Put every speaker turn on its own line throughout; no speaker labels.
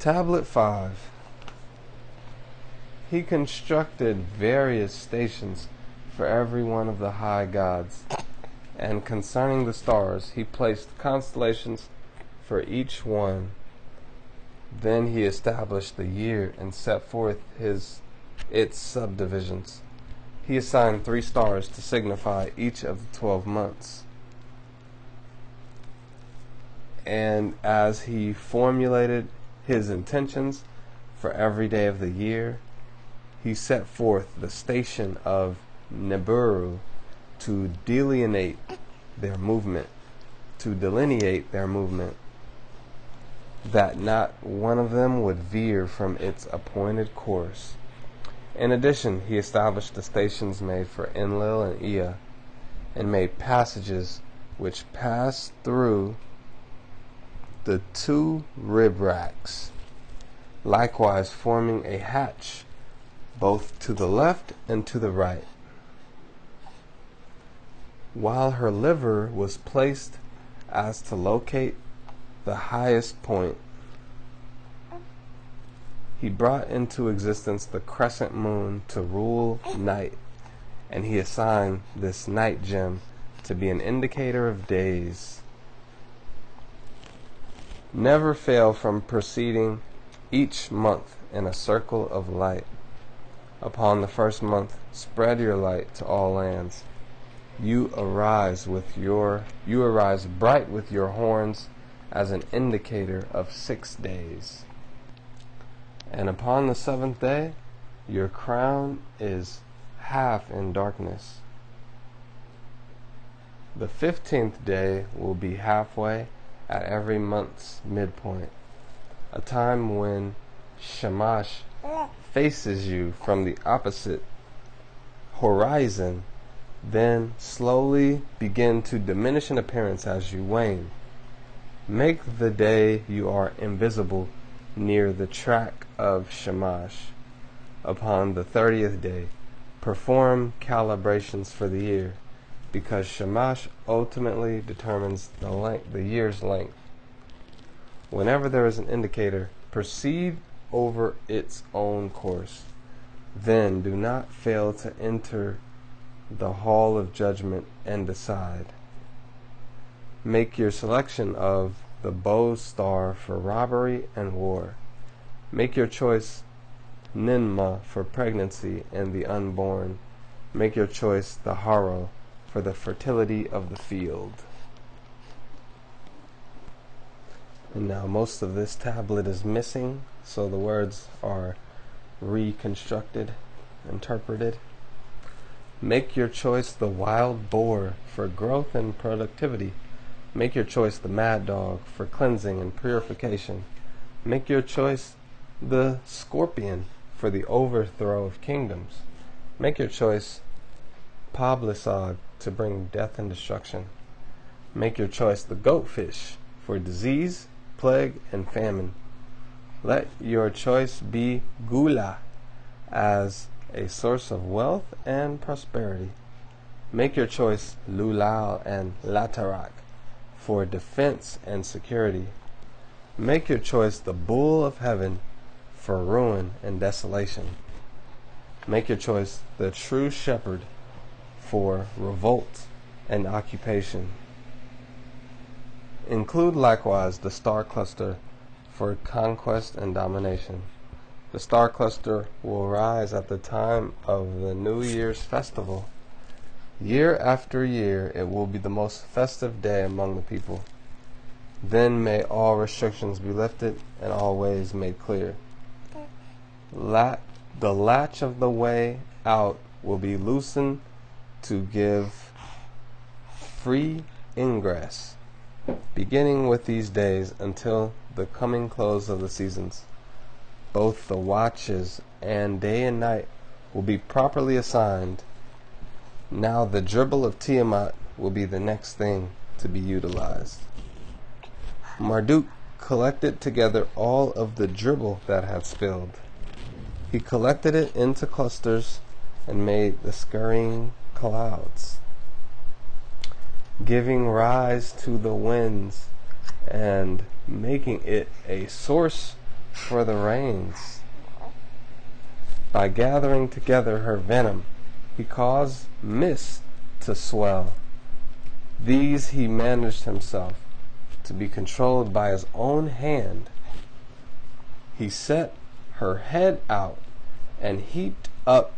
Tablet 5. He constructed various stations for every one of the high gods, and concerning the stars he placed constellations for each one. Then he established the year and set forth its subdivisions. He assigned 3 stars to signify each of the 12 months. And as he formulated his intentions for every day of the year, he set forth the station of Nibiru to delineate their movement, that not one of them would veer from its appointed course. In addition, he established the stations made for Enlil and Ea, and made passages which passed through the 2 rib racks, likewise forming a hatch both to the left and to the right, while her liver was placed as to locate the highest point. He brought into existence the crescent moon to rule night, and he assigned this night gem to be an indicator of days. Never fail from proceeding each month in a circle of light. Upon the first month, spread your light to all lands. You arise bright with your horns as an indicator of 6 days. And upon the 7th day, your crown is half in darkness. The 15th day will be halfway at every month's midpoint, a time when Shamash faces you from the opposite horizon, then slowly begin to diminish in appearance as you wane. Make the day you are invisible near the track of Shamash. Upon the 30th day, perform calibrations for the year, because Shamash ultimately determines the year's length. Whenever there is an indicator, proceed over its own course. Then do not fail to enter the hall of judgment and decide. Make your selection of the bow star for robbery and war. Make your choice Enuma for pregnancy and the unborn. Make your choice the harrow for the fertility of the field. And now most of this tablet is missing, so the words are reconstructed, interpreted. Make your choice the wild boar for growth and productivity. Make your choice the mad dog for cleansing and purification. Make your choice the scorpion for the overthrow of kingdoms. Make your choice Pablisog to bring death and destruction. Make your choice the goatfish for disease, plague, and famine. Let your choice be Gula as a source of wealth and prosperity. Make your choice Lulal and Latarak for defense and security. Make your choice the bull of heaven for ruin and desolation. Make your choice the true shepherd for revolt and occupation. Include likewise the star cluster for conquest and domination. The star cluster will rise at the time of the New Year's festival. Year after year it will be the most festive day among the people. Then may all restrictions be lifted and all ways made clear. The latch of the way out will be loosened to give free ingress, beginning with these days until the coming close of the seasons. Both the watches and day and night will be properly assigned. Now the dribble of Tiamat will be the next thing to be utilized. Marduk collected together all of the dribble that had spilled. He collected it into clusters and made the scurrying clouds, giving rise to the winds and making it a source for the rains. By gathering together her venom, he caused mist to swell. These he managed himself to be controlled by his own hand. He set her head out and heaped up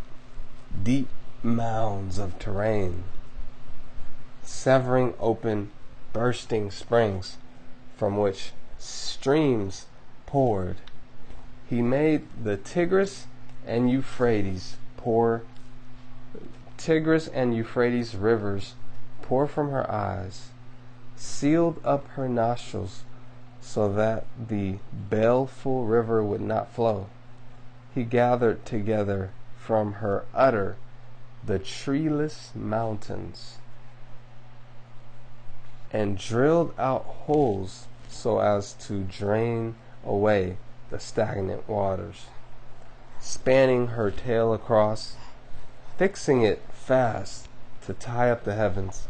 deep mounds of terrain, severing open, bursting springs from which streams poured. He made the Tigris and Euphrates rivers pour from her eyes, sealed up her nostrils so that the baleful river would not flow. He gathered together from her udder the treeless mountains and drilled out holes so as to drain away the stagnant waters, spanning her tail across, fixing it fast to tie up the heavens,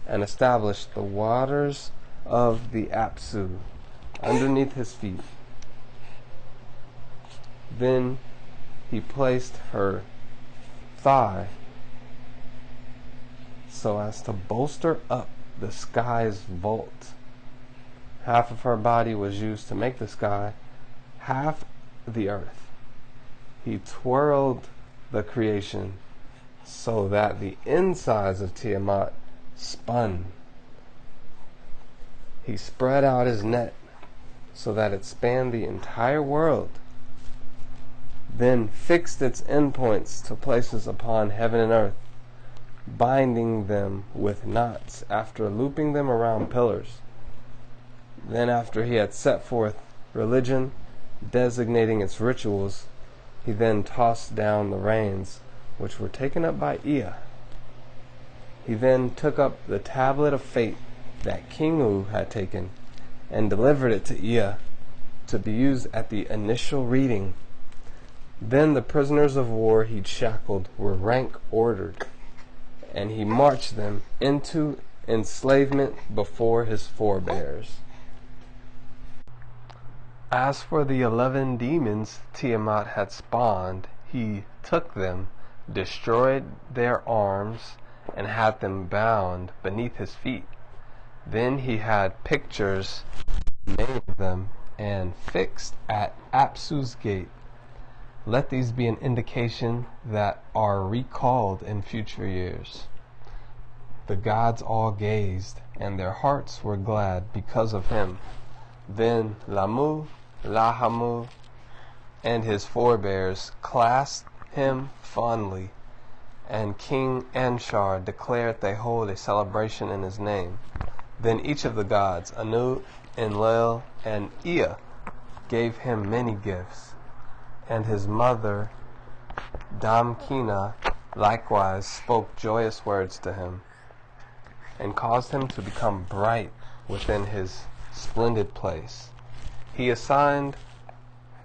and establish the waters of the Apsu underneath his feet. Then he placed her thigh so as to bolster up the sky's vault. Half of her body was used to make the sky, half the earth. He twirled the creation so that the insides of Tiamat spun. He spread out his net so that it spanned the entire world, then fixed its endpoints to places upon heaven and earth, binding them with knots after looping them around pillars. Then after he had set forth religion, designating its rituals, he then tossed down the reins, which were taken up by Ea. He then took up the tablet of fate that King U had taken, and delivered it to Ea to be used at the initial reading. Then the prisoners of war he'd shackled were rank ordered, and he marched them into enslavement before his forebears. As for the 11 demons Tiamat had spawned, he took them, destroyed their arms, and had them bound beneath his feet. Then he had pictures made of them and fixed at Apsu's gate. Let these be an indication that are recalled in future years. The gods all gazed, and their hearts were glad because of him. Then Lamu, Lahamu, and his forebears clasped him fondly, and King Anshar declared they hold a celebration in his name. Then each of the gods, Anu, Enlil, and Ea, gave him many gifts, and his mother, Damkina, likewise spoke joyous words to him, and caused him to become bright within his splendid place. He assigned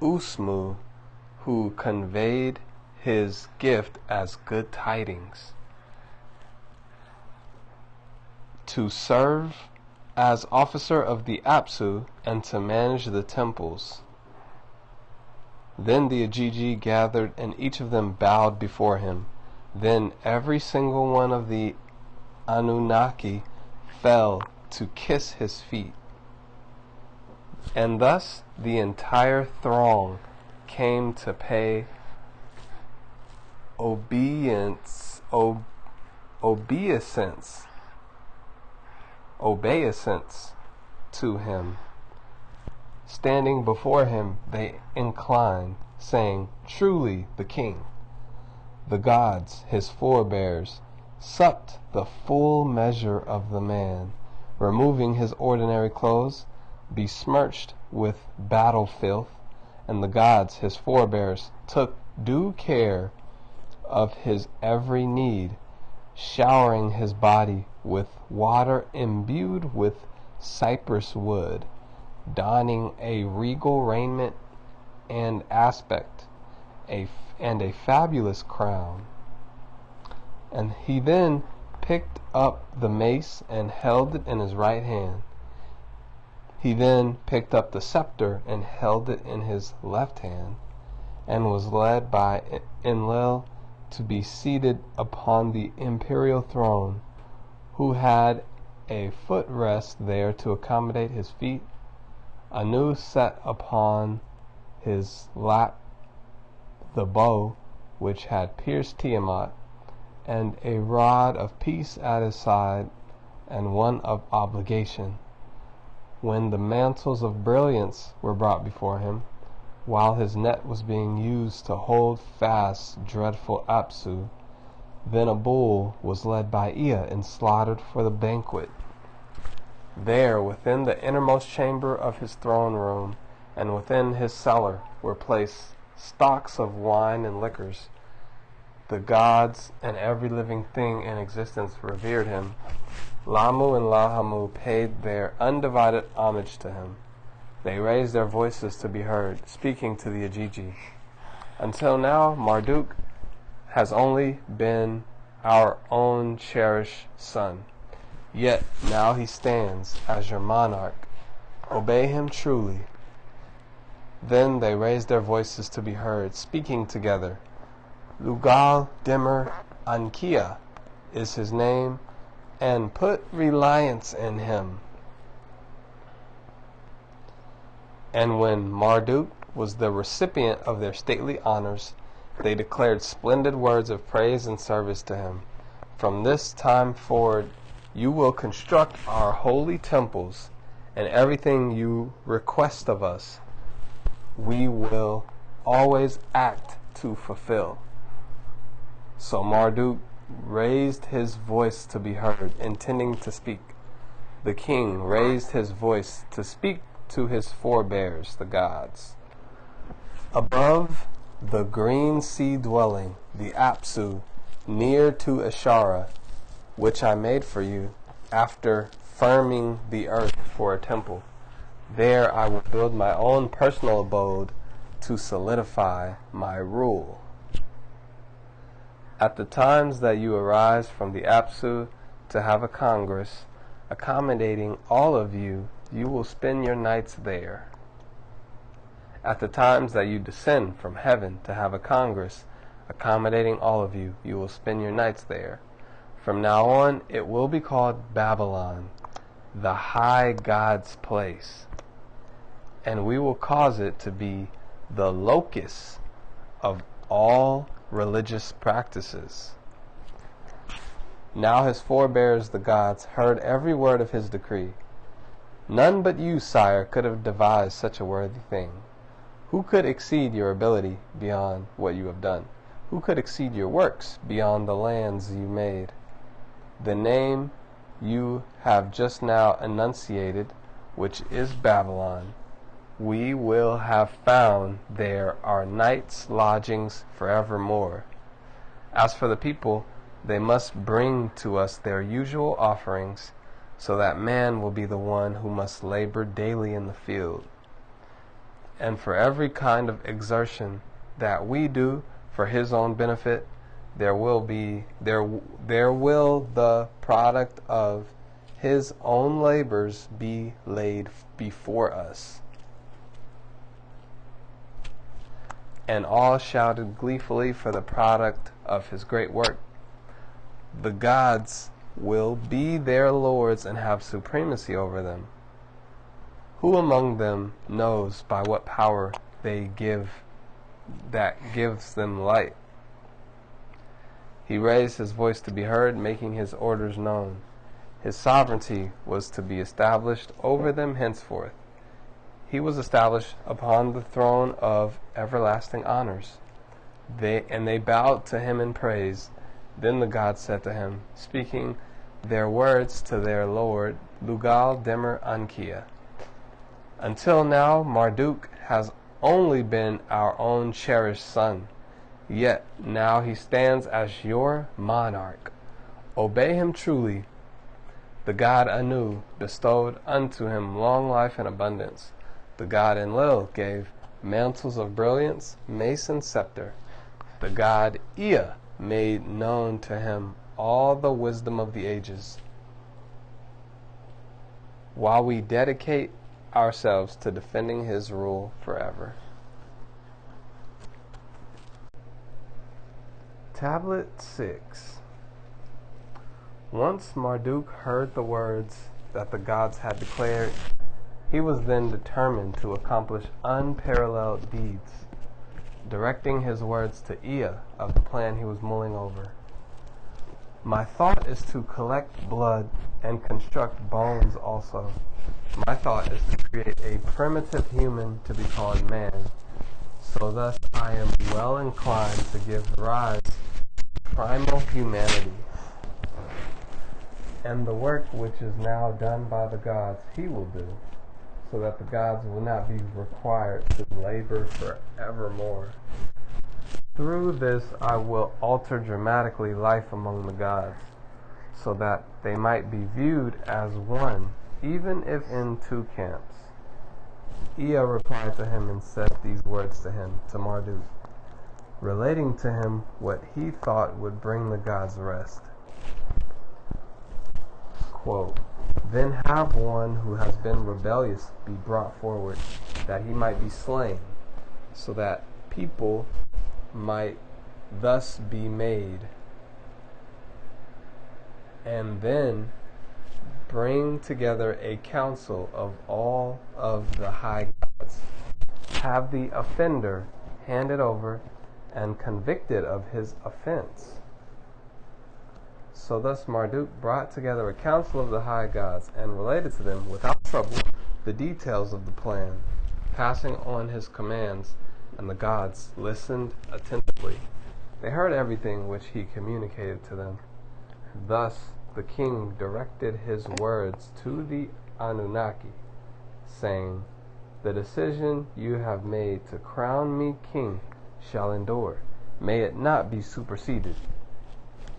Usmu, who conveyed his gift as good tidings, to serve as officer of the Apsu and to manage the temples. Then the Ajiji gathered, and each of them bowed before him. Then every single one of the Anunnaki fell to kiss his feet. And thus the entire throng came to pay obeisance to him. Standing before him, they inclined, saying, "Truly the king." The gods, his forebears, supped the full measure of the man, removing his ordinary clothes, besmirched with battle filth, and the gods, his forebears, took due care of his every need, showering his body with water imbued with cypress wood, donning a regal raiment and aspect, and a fabulous crown. And he then picked up the mace and held it in his right hand. He then picked up the scepter and held it in his left hand, and was led by Enlil to be seated upon the imperial throne, who had a footrest there to accommodate his feet. Anu set upon his lap the bow which had pierced Tiamat, and a rod of peace at his side, and one of obligation. When the mantles of brilliance were brought before him, while his net was being used to hold fast dreadful Apsu, then a bull was led by Ea and slaughtered for the banquet. There, within the innermost chamber of his throne room, and within his cellar, were placed stocks of wine and liquors. The gods and every living thing in existence revered him. Lamu and Lahamu paid their undivided homage to him. They raised their voices to be heard, speaking to the Ajiji. Until now, Marduk has only been our own cherished son. Yet now he stands as your monarch. Obey him truly. Then they raised their voices to be heard, speaking together. Lugal Dimmer Ankia is his name, and put reliance in him. And when Marduk was the recipient of their stately honors, they declared splendid words of praise and service to him. From this time forward, you will construct our holy temples, and everything you request of us, we will always act to fulfill. So Marduk raised his voice to be heard, intending to speak. The king raised his voice to speak to his forebears, the gods. Above the green sea dwelling, the Apsu, near to Ashara, which I made for you, after firming the earth for a temple, there I will build my own personal abode to solidify my rule. At the times that you arise from the Apsu to have a congress, accommodating all of you, you will spend your nights there. At the times that you descend from heaven to have a congress, accommodating all of you, you will spend your nights there. From now on, it will be called Babylon, the high God's place, and we will cause it to be the locus of all religious practices. Now his forebears, the gods, heard every word of his decree. None but you, sire, could have devised such a worthy thing. Who could exceed your ability beyond what you have done? Who could exceed your works beyond the lands you made? The name you have just now enunciated, which is Babylon, we will have found there our nights' lodgings forevermore. As for the people, they must bring to us their usual offerings, so that man will be the one who must labor daily in the field. And for every kind of exertion that we do for his own benefit, there will the product of his own labors be laid before us. And all shouted gleefully for the product of his great work. The gods will be their lords and have supremacy over them. Who among them knows by what power they give that gives them light? He raised his voice to be heard, making his orders known. His sovereignty was to be established over them henceforth. He was established upon the throne of everlasting honors. They bowed to him in praise. Then the gods said to him, speaking their words to their lord, Lugal Dimmer Ankia. Until now, Marduk has only been our own cherished son. Yet now he stands as your monarch. Obey him truly. The god Anu bestowed unto him long life and abundance. The god Enlil gave mantles of brilliance, mace and scepter. The god Ea made known to him all the wisdom of the ages. While we dedicate ourselves to defending his rule forever. Tablet 6. Once Marduk heard the words that the gods had declared, he was then determined to accomplish unparalleled deeds, directing his words to Ea of the plan he was mulling over. My thought is to collect blood and construct bones also. My thought is to create a primitive human to be called man. So thus I am well inclined to give rise to primal humanity. And the work which is now done by the gods he will do, so that the gods will not be required to labor forevermore. Through this I will alter dramatically life among the gods, so that they might be viewed as one, even if in two camps. Ea replied to him and said these words to him, to Marduk, relating to him what he thought would bring the gods rest. Quote, then have one who has been rebellious be brought forward, that he might be slain, so that people might thus be made. And then bring together a council of all of the high gods. Have the offender handed over and convicted of his offense. So thus Marduk brought together a council of the high gods and related to them without trouble the details of the plan, passing on his commands, and the gods listened attentively. They heard everything which he communicated to them. Thus the king directed his words to the Anunnaki, saying, the decision you have made to crown me king shall endure. May it not be superseded.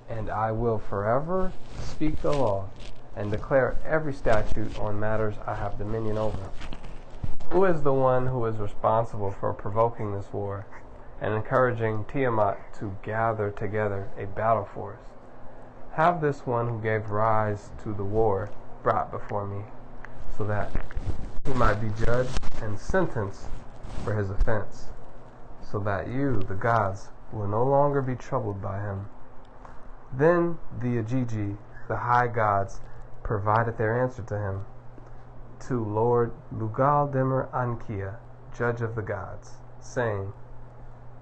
And I will forever speak the law and declare every statute on matters I have dominion over. Who is the one who is responsible for provoking this war and encouraging Tiamat to gather together a battle force? Have this one who gave rise to the war brought before me, so that he might be judged and sentenced for his offense, so that you, the gods, will no longer be troubled by him. Then the Agigi, the high gods, provided their answer to him, to Lord Lugal-Dimmer Ankia, judge of the gods, saying,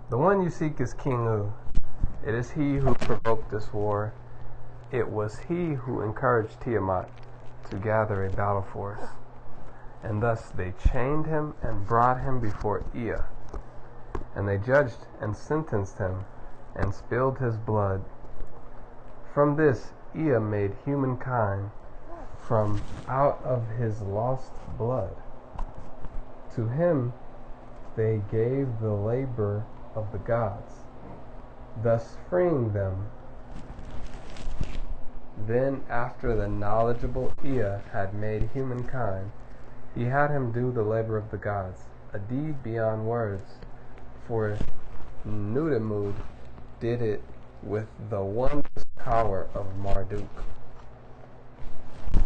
the one you seek is King U. It is he who provoked this war. It was he who encouraged Tiamat to gather a battle force. And thus they chained him and brought him before Ea. And they judged and sentenced him and spilled his blood. From this Ea made humankind from out of his lost blood. To him they gave the labor of the gods, thus freeing them. Then after the knowledgeable Ea had made humankind, he had him do the labor of the gods, a deed beyond words, for Nudimmud did it with the wondrous power of Marduk.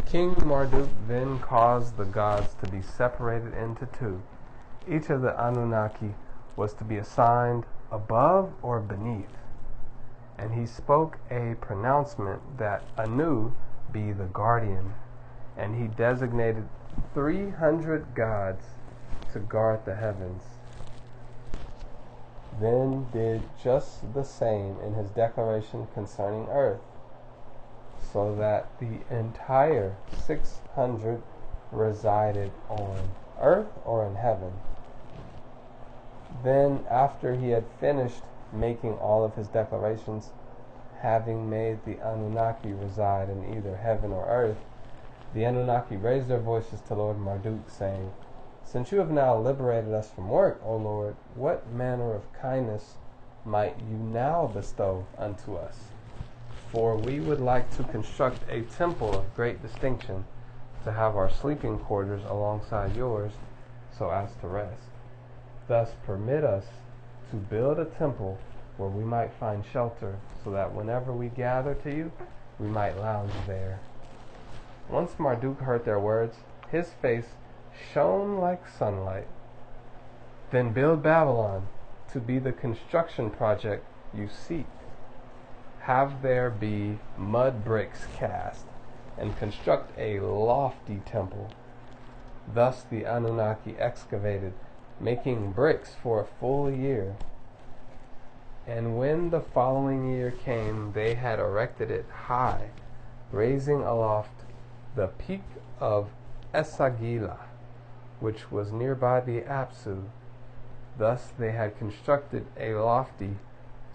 King Marduk then caused the gods to be separated into two. Each of the Anunnaki was to be assigned above or beneath. And he spoke a pronouncement that Anu be the guardian, and he designated 300 gods to guard the heavens. Then did just the same in his declaration concerning earth, so that the entire 600 resided on earth or in heaven. Then after he had finished making all of his declarations, having made the Anunnaki reside in either heaven or earth, the Anunnaki raised their voices to Lord Marduk, saying, since you have now liberated us from work, O Lord, what manner of kindness might you now bestow unto us? For we would like to construct a temple of great distinction, to have our sleeping quarters alongside yours, so as to rest. Thus permit us to build a temple where we might find shelter, so that whenever we gather to you, we might lounge there. Once Marduk heard their words, his face shone like sunlight. Then build Babylon to be the construction project you seek. Have there be mud bricks cast, and construct a lofty temple. Thus the Anunnaki excavated, making bricks for a full year. And when the following year came, they had erected it high, raising aloft the peak of Esagila, which was nearby the Apsu. Thus they had constructed a lofty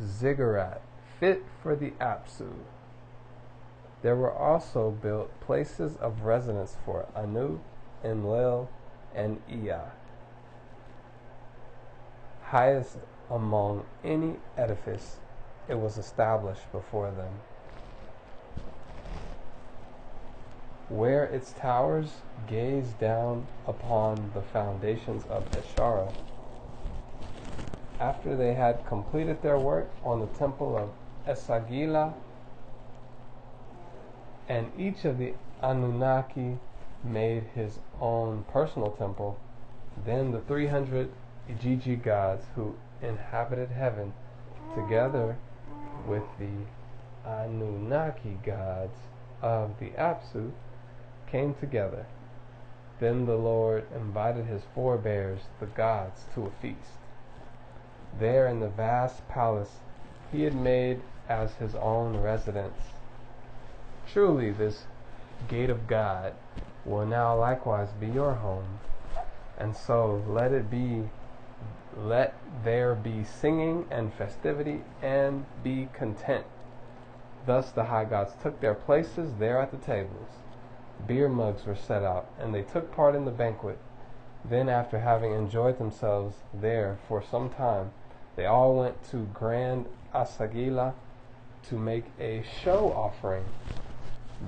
ziggurat fit for the Apsu. There were also built places of residence for Anu, Enlil, and Ea, highest among any edifice. It was established before them, where its towers gaze down upon the foundations of Eshara. After they had completed their work on the temple of Esagila, and each of the Anunnaki made his own personal temple, then the 300 Igigi gods who inhabited heaven, together with the Anunnaki gods of the Apsu, came together. Then the Lord invited his forebears, the gods, to a feast. There in the vast palace he had made as his own residence. Truly this gate of God will now likewise be your home. And so let there be singing and festivity, and be content. Thus the high gods took their places there at the tables. Beer mugs were set out, and they took part in the banquet. Then, after having enjoyed themselves there for some time, they all went to Grand Asagila to make a show offering.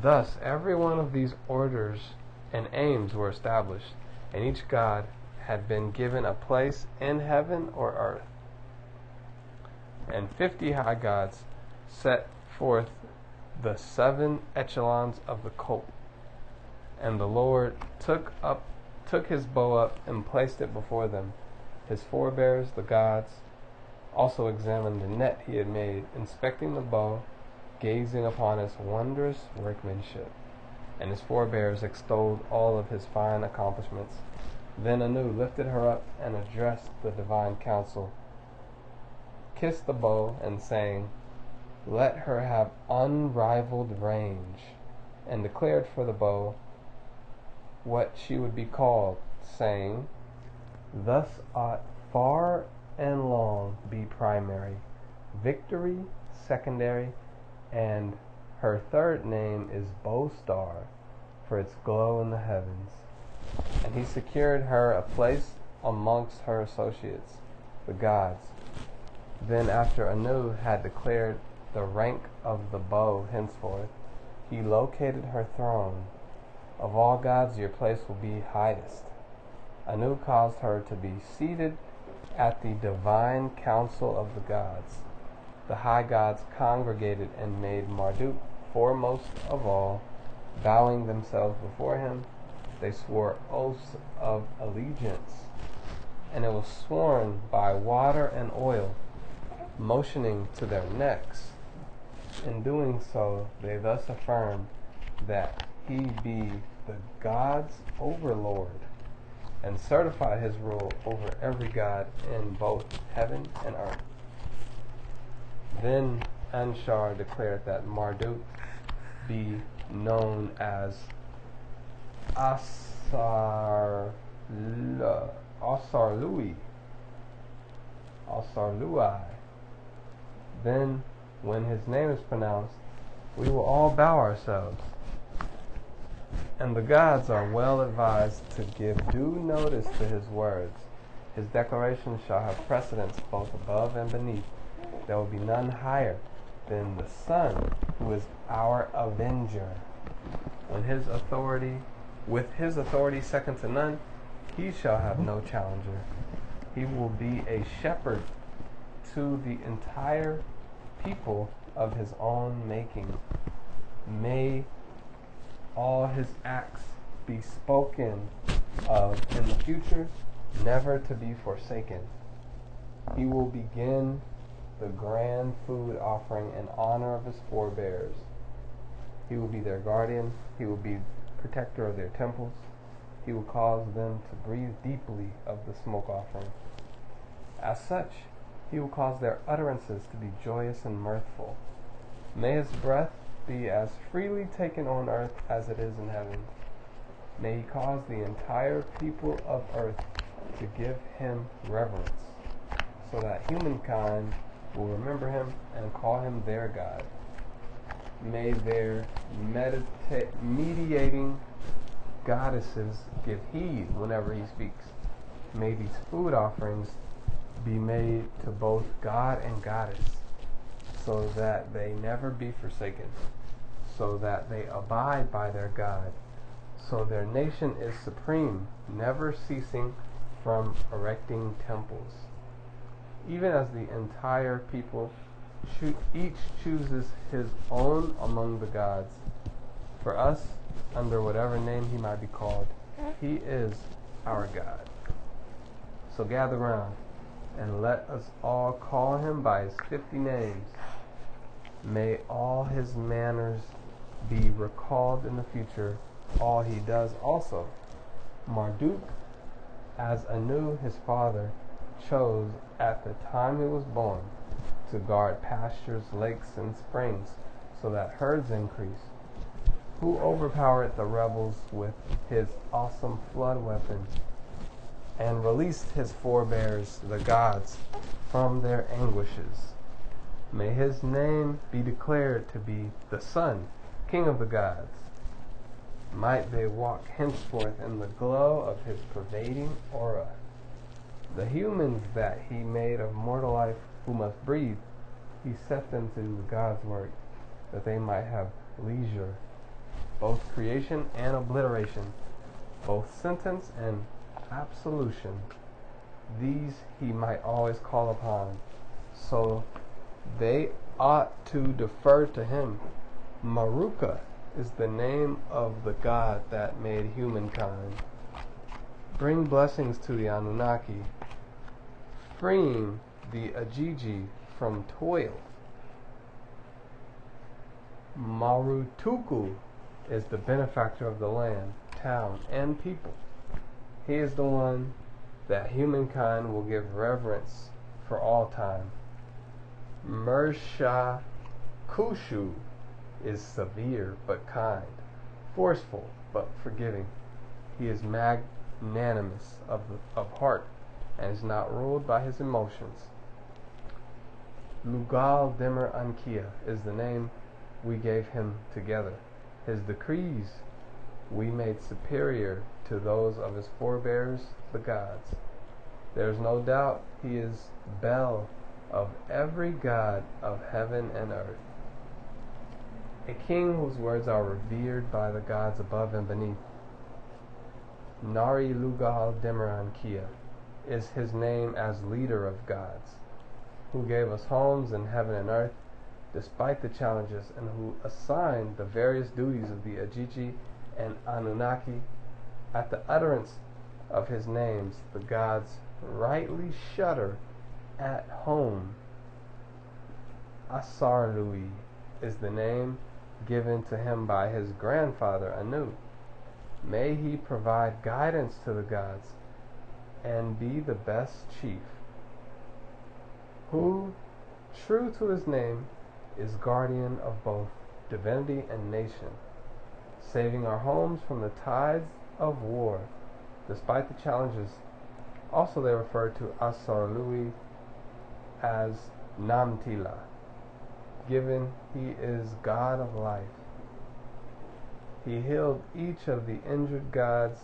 Thus every one of these orders and aims were established, and each god had been given a place in heaven or earth. And 50 high gods set forth the 7 echelons of the cult. And the Lord took his bow up and placed it before them. His forebears, the gods, also examined the net he had made, inspecting the bow, gazing upon its wondrous workmanship. And his forebears extolled all of his fine accomplishments. Then Anu lifted her up and addressed the divine council, kissed the bow, and saying, "Let her have unrivaled range," and declared for the bow what she would be called, saying, "Thus ought far and long be primary, victory secondary, and her third name is Bow Star, for its glow in the heavens." And he secured her a place amongst her associates, the gods. Then after Anu had declared the rank of the bow henceforth, he located her throne. Of all gods your place will be highest. Anu caused her to be seated at the divine council of the gods. The high gods congregated and made Marduk foremost of all. Bowing themselves before him, they swore oaths of allegiance, and it was sworn by water and oil, motioning to their necks. In doing so, they thus affirmed that he be the God's overlord, and certified his rule over every god in both heaven and earth. Then Anshar declared that Marduk be known as Asarlui. Then, when his name is pronounced, we will all bow ourselves. And the gods are well advised to give due notice to his words. His declaration shall have precedence both above and beneath. There will be none higher than the Son, who is our avenger. With his authority second to none, he shall have no challenger. He will be a shepherd to the entire people of his own making. May all his acts be spoken of in the future, never to be forsaken. He will begin the grand food offering in honor of his forebears. He will be their guardian. He will be protector of their temples. He will cause them to breathe deeply of the smoke offering. As such, he will cause their utterances to be joyous and mirthful. May his breath be as freely taken on earth as it is in heaven. May he cause the entire people of earth to give him reverence, so that humankind will remember him and call him their God. May their mediating goddesses give heed whenever he speaks. May these food offerings be made to both God and goddess, so that they never be forsaken, so that they abide by their God, so their nation is supreme, never ceasing from erecting temples. Even as the entire people each chooses his own among the gods. For us, under whatever name he might be called, he is our God. So gather round, and let us all call him by his 50 names. May all his manners be recalled in the future, all he does also. Marduk, as Anu his father, chose at the time he was born to guard pastures, lakes, and springs, so that herds increase. Who overpowered the rebels with his awesome flood weapon, and released his forebears, the gods, from their anguishes. May his name be declared to be the Son, King of the gods. Might they walk henceforth in the glow of his pervading aura. The humans that he made of mortal life who must breathe, he set them to do God's work, that they might have leisure, both creation and obliteration, both sentence and absolution. These he might always call upon, so they ought to defer to him. Maruka is the name of the God that made humankind. Bring blessings to the Anunnaki, freeing the Ajiji from toil. Marutuku is the benefactor of the land, town, and people. He is the one that humankind will give reverence for all time. Mersha Kushu is severe but kind, forceful but forgiving. He is magnanimous of heart and is not ruled by his emotions. Lugal Demer Ankia is the name we gave him together. His decrees we made superior to those of his forebears, the gods. There is no doubt he is Bel of every god of heaven and earth. A king whose words are revered by the gods above and beneath. Nari Lugal Demeran Kia is his name as leader of gods, who gave us homes in heaven and earth despite the challenges, and who assigned the various duties of the Ajiji and Anunnaki. At the utterance of his names, the gods rightly shudder at home. Asarlui is the name given to him by his grandfather Anu. May he provide guidance to the gods and be the best chief, who, true to his name, is guardian of both divinity and nation, saving our homes from the tides of war, despite the challenges. Also they refer to Asarlui as Namtila, given he is God of life. He healed each of the injured gods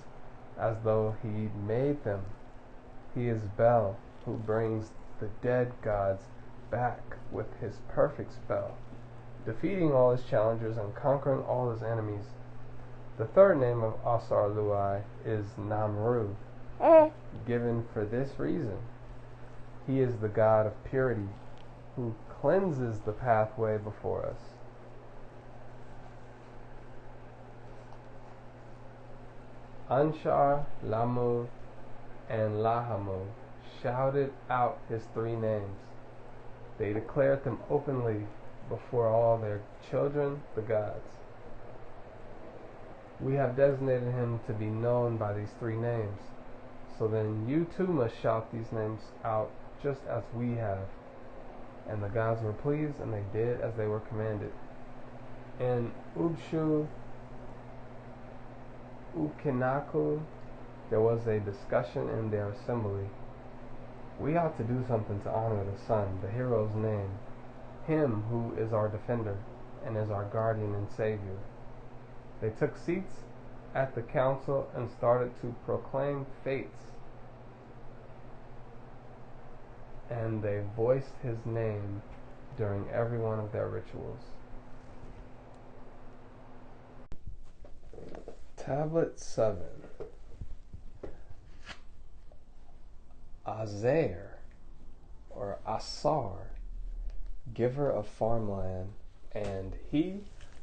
as though he made them. He is Bel, who brings the dead gods back with his perfect spell, defeating all his challengers and conquering all his enemies. The third name of Asarlui is Namru, given for this reason. He is the god of purity, who cleanses the pathway before us. Anshar, Lamu, and Lahamu shouted out his three names. They declared them openly before all their children, the gods. We have designated him to be known by these three names. So then you too must shout these names out just as we have. And the gods were pleased, and they did as they were commanded. In Ubshu Ukinaku, there was a discussion in their assembly. We ought to do something to honor the sun, the hero's name, him who is our defender and is our guardian and savior. They took seats at the council and started to proclaim fates. And they voiced his name during every one of their rituals. Tablet 7. Azair, or Asar, giver of farmland, and he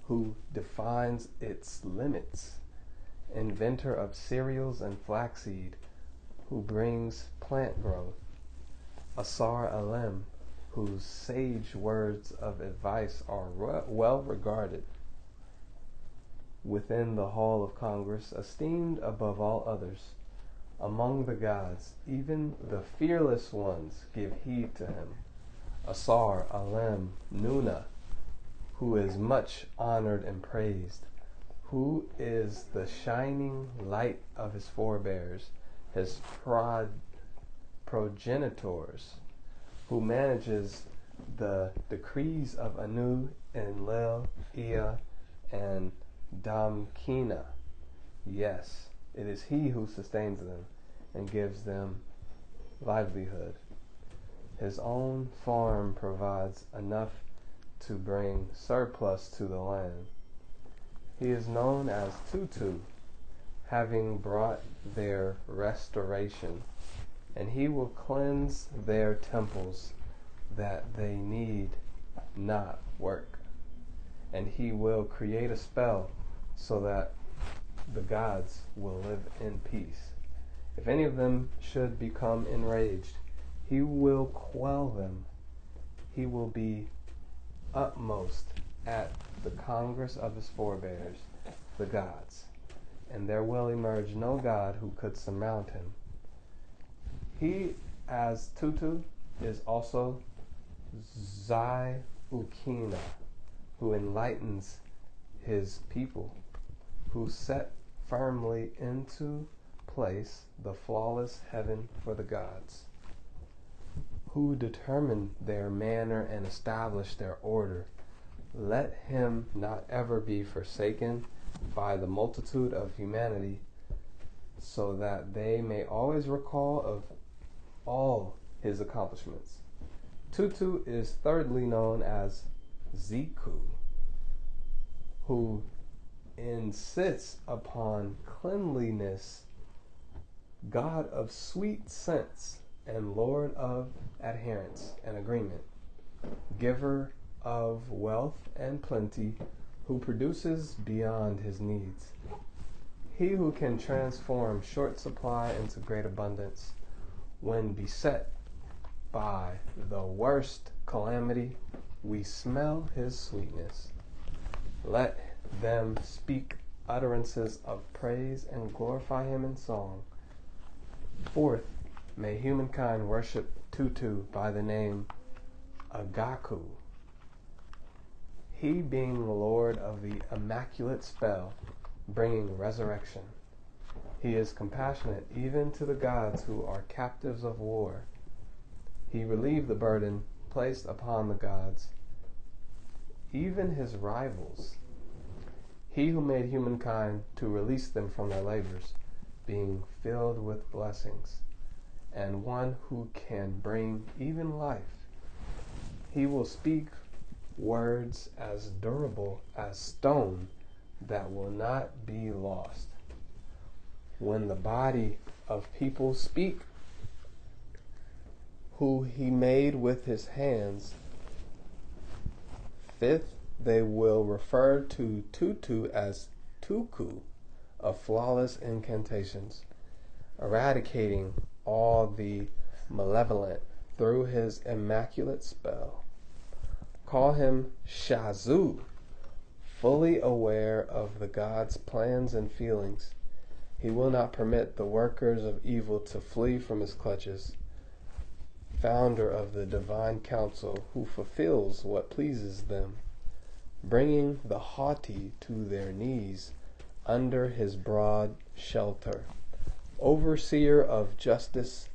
who defines its limits, inventor of cereals and flaxseed, who brings plant growth. Asar Alem, whose sage words of advice are well regarded within the hall of Congress, esteemed above all others. Among the gods, even the fearless ones give heed to him. Asar Alem Nuna, who is much honored and praised, who is the shining light of his forebears, his progenitors, who manages the decrees of Anu, Enlil, Ea, and Damkina. Yes, it is he who sustains them and gives them livelihood. His own farm provides enough to bring surplus to the land. He is known as Tutu, having brought their restoration, and he will cleanse their temples that they need not work. And he will create a spell so that the gods will live in peace. If any of them should become enraged, he will quell them. He will be utmost at the congress of his forebears, the gods, and there will emerge no god who could surmount him. He, as Tutu, is also Zai Ukina, who enlightens his people, who set firmly into place the flawless heaven for the gods, who determined their manner and established their order. Let him not ever be forsaken by the multitude of humanity, so that they may always recall of all his accomplishments. Tutu is thirdly known as Ziku, who insists upon cleanliness, God of sweet scents, and Lord of adherence and agreement, giver of wealth and plenty, who produces beyond his needs. He who can transform short supply into great abundance. When beset by the worst calamity, we smell his sweetness. Let them speak utterances of praise and glorify him in song. Fourth, may humankind worship Tutu by the name Agaku, he being the Lord of the immaculate spell, bringing resurrection. He is compassionate even to the gods who are captives of war. He relieved the burden placed upon the gods, even his rivals. He who made humankind to release them from their labors, being filled with blessings, and one who can bring even life. He will speak words as durable as stone that will not be lost. When the body of people speak, who he made with his hands. Fifth, they will refer to Tutu as Tuku, of flawless incantations, eradicating all the malevolent through his immaculate spell. Call him Shazu, fully aware of the God's plans and feelings. He will not permit the workers of evil to flee from his clutches. Founder of the divine council, who fulfills what pleases them, bringing the haughty to their knees under his broad shelter. Overseer of justice,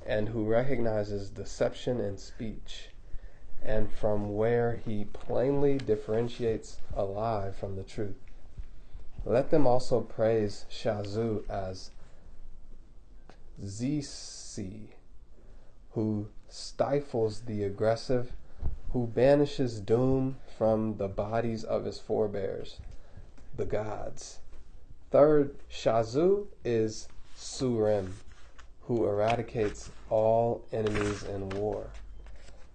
and who recognizes deception in speech, and from where he plainly differentiates a lie from the truth. Let them also praise Shazu as Zisi, who stifles the aggressive, who banishes doom from the bodies of his forebears, the gods. Third, Shazu is Surim, who eradicates all enemies in war,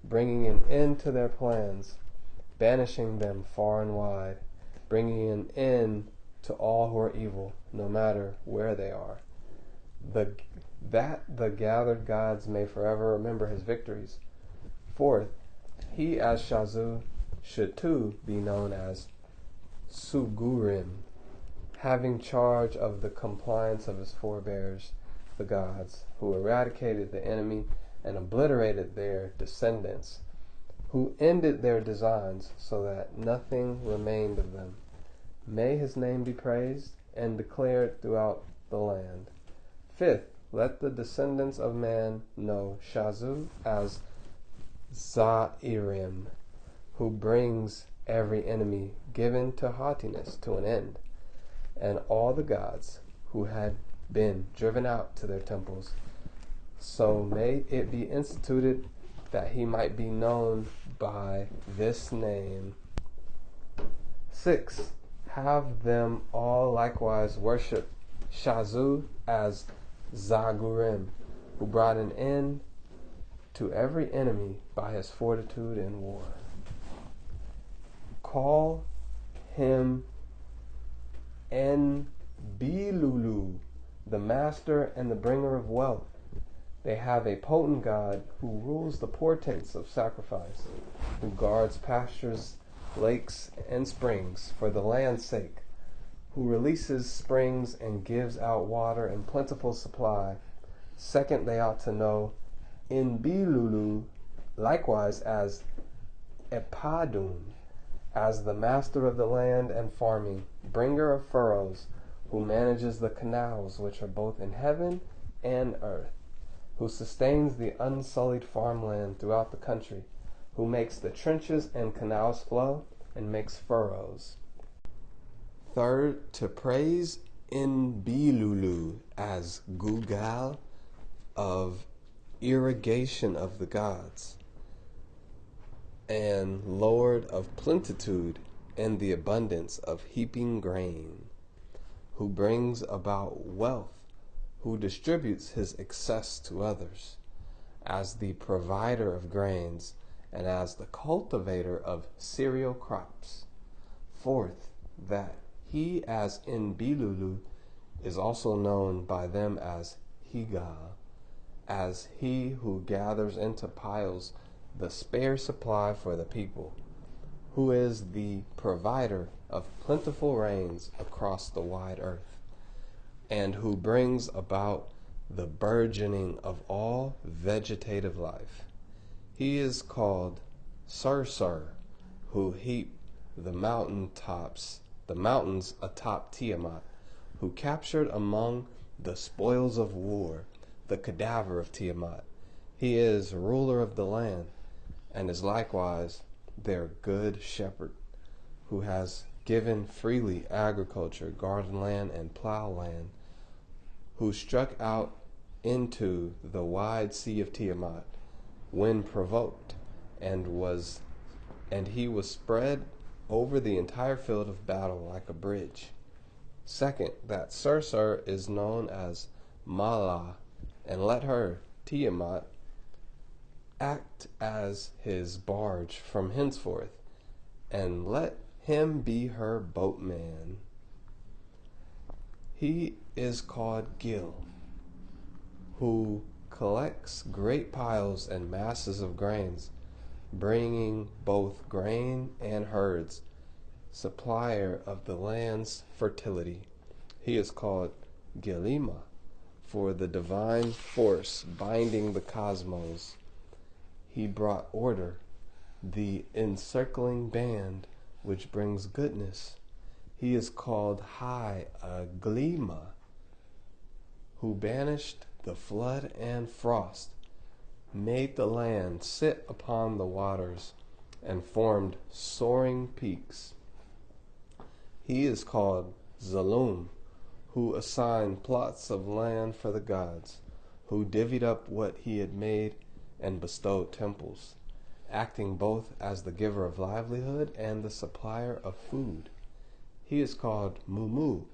bringing an end to their plans, banishing them far and wide, bringing an end to all who are evil, no matter where they are. That the gathered gods may forever remember his victories. Fourth, he as Shazu should too be known as Sugurim, having charge of the compliance of his forebears, the gods, who eradicated the enemy and obliterated their descendants, who ended their designs so that nothing remained of them. May his name be praised and declared throughout the land. Fifth, let the descendants of man know Shazu as Za'irim, who brings every enemy given to haughtiness to an end, and all the gods who had been driven out to their temples. So may it be instituted that he might be known by this name. 6. Have them all likewise worship Shazu as Zagurim, who brought an end to every enemy by his fortitude in war. Call him Enbilulu, the master and the bringer of wealth. They have a potent God who rules the portents of sacrifice, who guards pastures, lakes, and springs for the land's sake, who releases springs and gives out water in plentiful supply. Second, they ought to know Enbilulu likewise as Epadum, as the master of the land and farming, bringer of furrows, who manages the canals which are both in heaven and earth, who sustains the unsullied farmland throughout the country, who makes the trenches and canals flow and makes furrows. Third, to praise Enbilulu as Gugal, of irrigation of the gods, and Lord of plenitude and the abundance of heaping grain, who brings about wealth, who distributes his excess to others, as the provider of grains and as the cultivator of cereal crops. Fourth, that he as Enbilulu is also known by them as Higal, as he who gathers into piles the spare supply for the people, who is the provider of plentiful rains across the wide earth, and who brings about the burgeoning of all vegetative life. He is called Sursur, who heap the mountains atop Tiamat, who captured among the spoils of war the cadaver of Tiamat. He is ruler of the land, and is likewise their good shepherd, who has given freely agriculture, garden land, and plow land, who struck out into the wide sea of Tiamat when provoked, and he was spread over the entire field of battle like a bridge. Second, that Sursur is known as Mala, and let her, Tiamat, act as his barge from henceforth, and let him be her boatman. He is called Gil, who collects great piles and masses of grains, bringing both grain and herds, supplier of the land's fertility. He is called Gilima, for the divine force binding the cosmos. He brought order, the encircling band which brings goodness. He is called High Aglima, who banished the flood and frost, made the land sit upon the waters, and formed soaring peaks. He is called Zalum, who assigned plots of land for the gods, who divvied up what he had made and bestowed temples, acting both as the giver of livelihood and the supplier of food. He is called Mumu,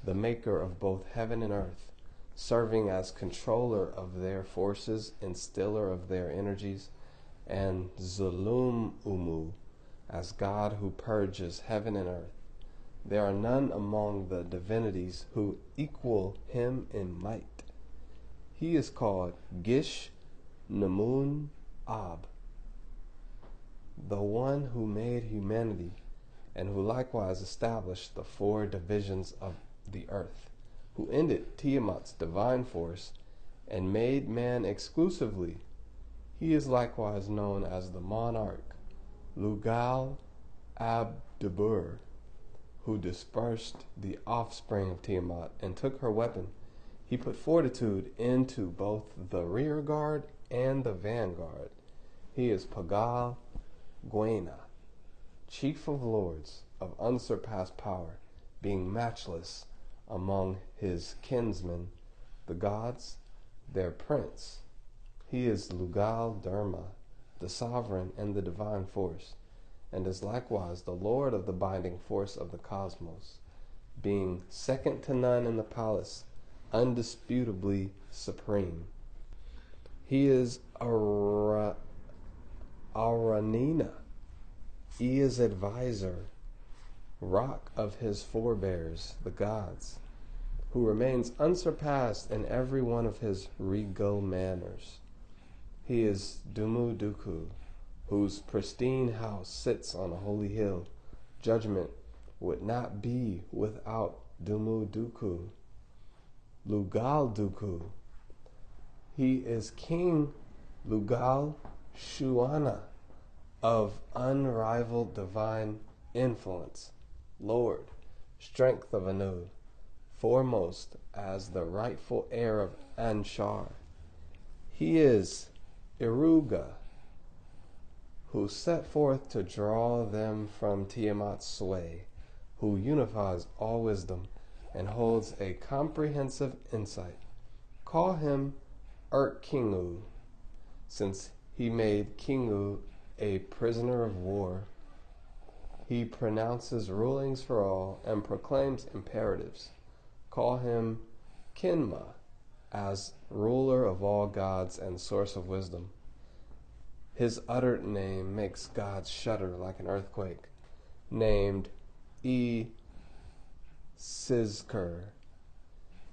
the maker of both heaven and earth, serving as controller of their forces, instiller of their energies, and Zulum Umu, as God who purges heaven and earth. There are none among the divinities who equal him in might. He is called Gish Namun Ab, the one who made humanity, and who likewise established the 4 divisions of the earth, who ended Tiamat's divine force and made man exclusively. He is likewise known as the monarch, Lugal Abdabur, who dispersed the offspring of Tiamat and took her weapon. He put fortitude into both the rear guard and the vanguard. He is Pagal Gwena, chief of lords, of unsurpassed power, being matchless among his kinsmen, the gods, their prince. He is Lugal Derma, the sovereign and the divine force, and is likewise the lord of the binding force of the cosmos, being second to none in the palace, undisputably supreme. He is Aranina. He is advisor, rock of his forebears, the gods, who remains unsurpassed in every one of his regal manners. He is Dumuduku, whose pristine house sits on a holy hill. Judgment would not be without Dumuduku. Lugalduku. He is King Lugal Shuana, of unrivaled divine influence, Lord, strength of Anu, foremost as the rightful heir of Anshar. He is Iruga, who set forth to draw them from Tiamat's sway, who unifies all wisdom and holds a comprehensive insight. Call him Kingu, since he made Kingu a prisoner of war. He pronounces rulings for all and proclaims imperatives. Call him Kinma, as ruler of all gods and source of wisdom. His uttered name makes gods shudder like an earthquake. Named Sizker,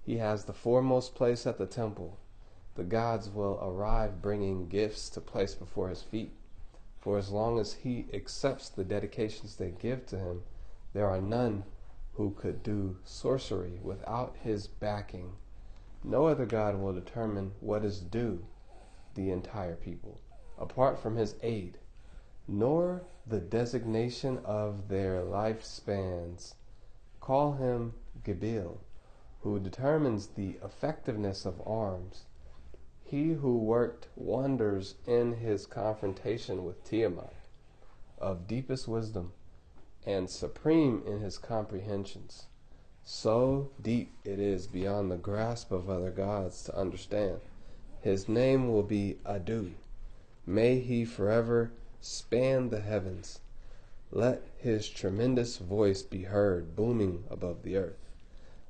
he has the foremost place at the temple. The gods will arrive bringing gifts to place before his feet. For as long as he accepts the dedications they give to him, there are none who could do sorcery without his backing. No other god will determine what is due the entire people, apart from his aid, nor the designation of their lifespans. Call him Gibil, who determines the effectiveness of arms. He who worked wonders in his confrontation with Tiamat, of deepest wisdom, and supreme in his comprehensions. So deep it is beyond the grasp of other gods to understand. His name will be Adu. May he forever span the heavens. Let his tremendous voice be heard booming above the earth.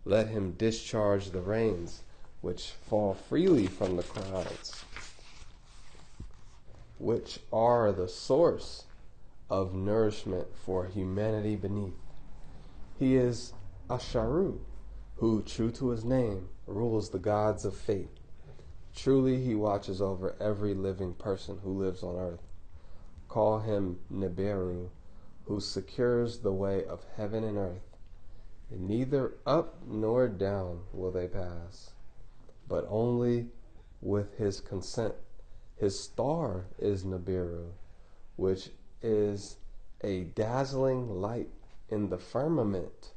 Let him discharge the rains which fall freely from the clouds, which are the source of nourishment for humanity beneath. He is Asharu, who, true to his name, rules the gods of fate. Truly he watches over every living person who lives on earth. Call him Nibiru, who secures the way of heaven and earth. And neither up nor down will they pass, but only with his consent. His star is Nibiru, which is a dazzling light in the firmament.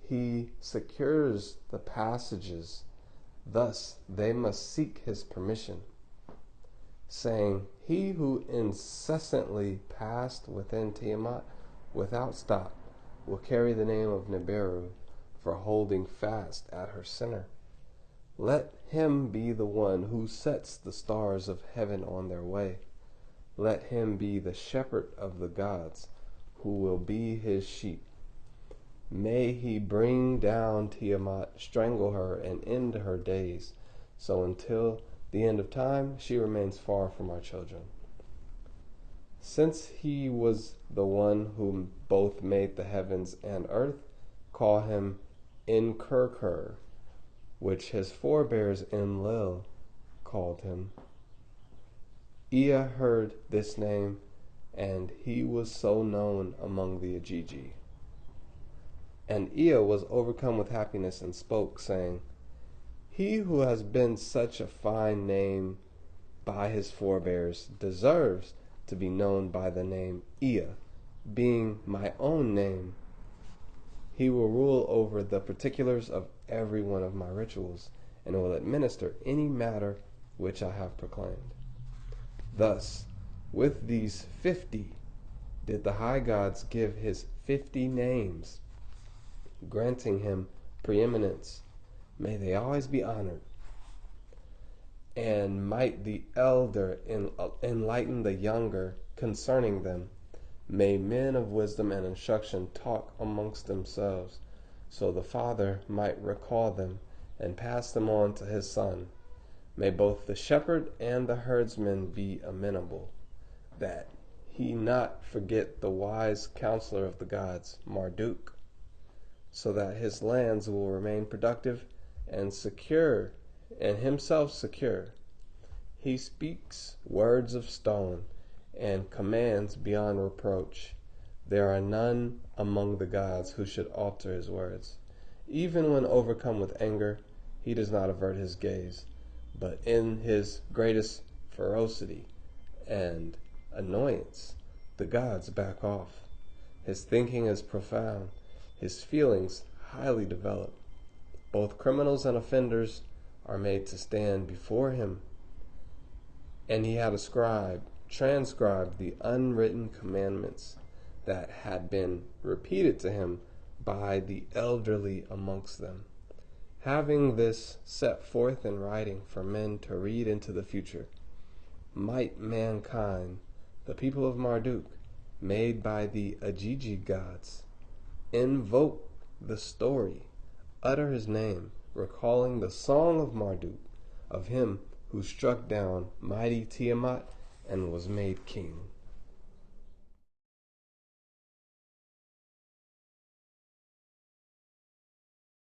He secures the passages, thus they must seek his permission, saying, he who incessantly passed within Tiamat without stop will carry the name of Nibiru for holding fast at her center. Let him be the one who sets the stars of heaven on their way. Let him be the shepherd of the gods, who will be his sheep. May he bring down Tiamat, strangle her, and end her days, so until the end of time she remains far from our children. Since he was the one who both made the heavens and earth, call him Enkurkur, which his forebears Enlil called him. Ea heard this name, and he was so known among the Ajiji. And Ea was overcome with happiness and spoke, saying, he who has been such a fine name by his forebears deserves to be known by the name Ea, being my own name. He will rule over the particulars of every one of my rituals, and will administer any matter which I have proclaimed. Thus, with these 50 did the high gods give his 50 names, granting him preeminence. May they always be honored. And might the elder enlighten the younger concerning them. May men of wisdom and instruction talk amongst themselves, so the father might recall them and pass them on to his son. May both the shepherd and the herdsman be amenable, that he not forget the wise counselor of the gods, Marduk, so that his lands will remain productive and secure, and himself secure. He speaks words of stone and commands beyond reproach. There are none among the gods who should alter his words. Even when overcome with anger, he does not avert his gaze, but in his greatest ferocity and annoyance, the gods back off. His thinking is profound, his feelings highly developed. Both criminals and offenders are made to stand before him. And he had transcribed the unwritten commandments that had been repeated to him by the elderly amongst them, having this set forth in writing for men to read into the future. Might mankind, the people of Marduk, made by the Ajiji gods, invoke the story, utter his name, recalling the song of Marduk, of him who struck down mighty Tiamat and was made king.